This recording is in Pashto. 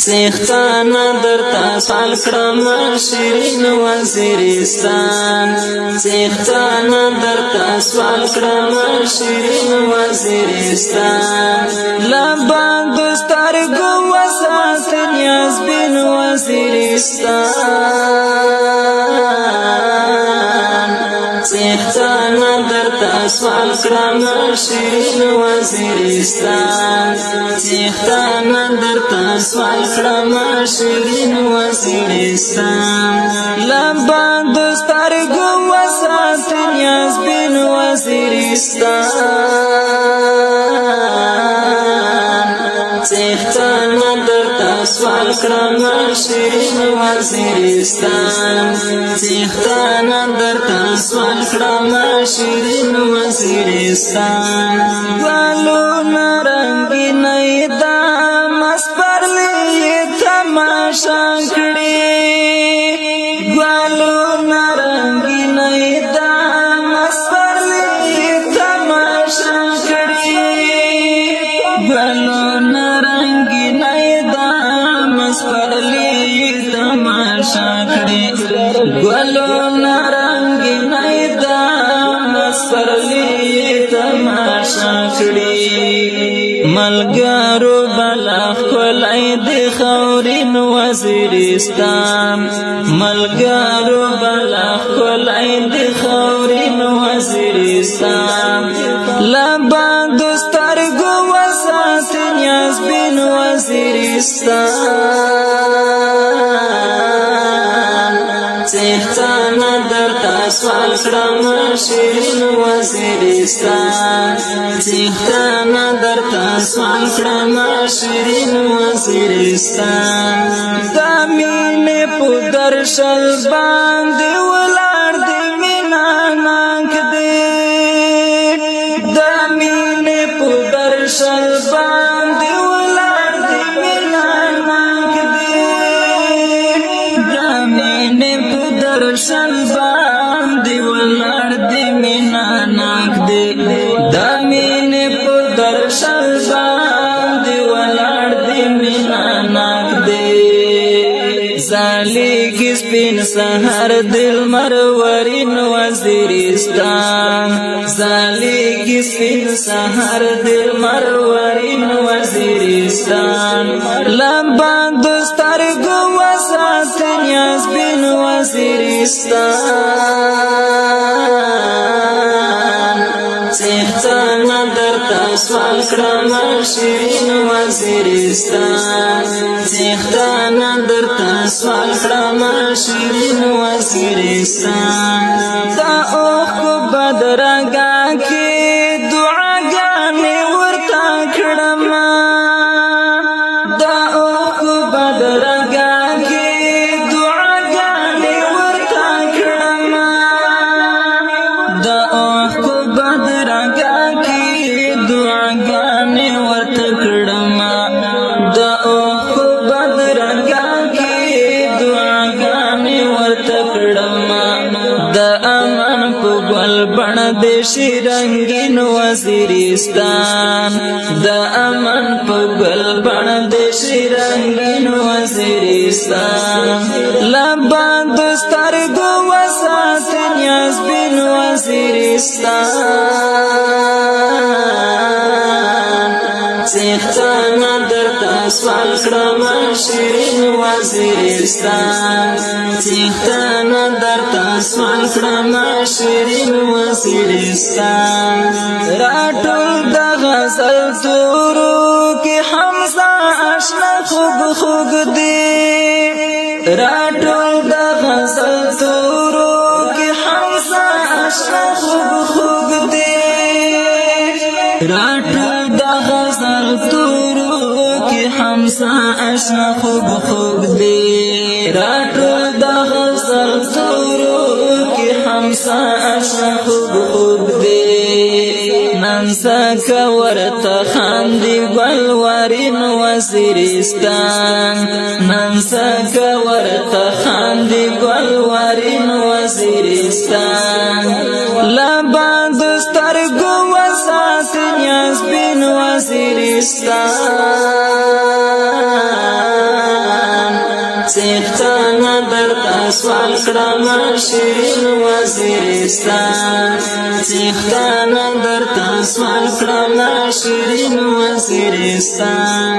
څښتنه درته سوال کړم شیرین وزیرستان څښتنه درته سوال کړم شیرین وزیرستان لبند سترګو وسات نیاز بن وزیرستان څښتنه درته سوال کړم شیرین وزیرستان څښتنه درته سوال کړم شیرین وزیرستان لبند سترګو وسات نیاز بن وزیرستان څښتنه درته سوال کړم شیرین وزیرستان څښتنه درته سوال کړم شیرین وزیرستان ګلونه رنګینې دا مسپرلې تماشا کړې ګلونه رنګینې دا مسپرلې تماشا کړې ګلونه رنګینې دا مسپرلې تماشا کړې ګلونه رنګینې دا مسپرلې تماشا کړې ملګرو بلا خلای د خورین وزیرستان ملګرو بلا خلای د خورین وزیرستان لبند سترګو وسات نیاز بن وزیرستان څښتنه درته سوال کړم شیرین وزیرستان څښتنه درته سوال کړم شیرین وزیرستان د مینې په درشل باندې ولاړ دې مینا ناک دې د مینې په درشل باندې ولاړ دې مینا ناک دې د مینې په درشل باندې ولاړ دې مینا ناک دې د مینې په درشل باندې ولاړ دې مینا ناک دې زالیږي سپین سحر دل مرورین وزیرستان زالیږي سپین سحر دل مرورین وزیرستان لبند سترګو وسات نیاز بن وزیرستان څښتنه درته سوال کړم شیرین وزیرستان څښتنه درته سوال کړم شیرین وزیرستان دا اوښکو بدرګه کې دعاګانې ورته کړم دا اوښکو بدرګه کې دعاګانې ورته کړم دا اوښکو بدرګه کې دعاګانې ورته کړم دا اوښکو بدرګه کې دعاګانې ورته کړم د امن په ګل بڼه د شیرنګین وزیرستان د امن په ګل بڼه د شیرنګین وزیرستان لبند سترګو وسات نیاز بن وزیرستان څښتنه درته سوال کړم شیرین وزیرستان څښتنه درته سوال کړم شیرین وزیرستان راټول د غزل تورو کې حمزه آشنا خوږ خوږ دی راټول د غزل تورو کې حمزه آشنا خوږ خوږ دی راټول د غزل تورو کې حمزه آشنا خوږ خوږ دی راټول د غزل تورو کې حمزه آشنا خوږ خوږ دی نن څنګه ورته خاندي ګلورین وزیرستان نن څنګه ورته خاندي ګلورین وزیرستان لبند سترګو وسات نیاز بن وزیرستان سوال کړم شیرین وزیرستان څښتنه درته سوال کړم شیرین وزیرستان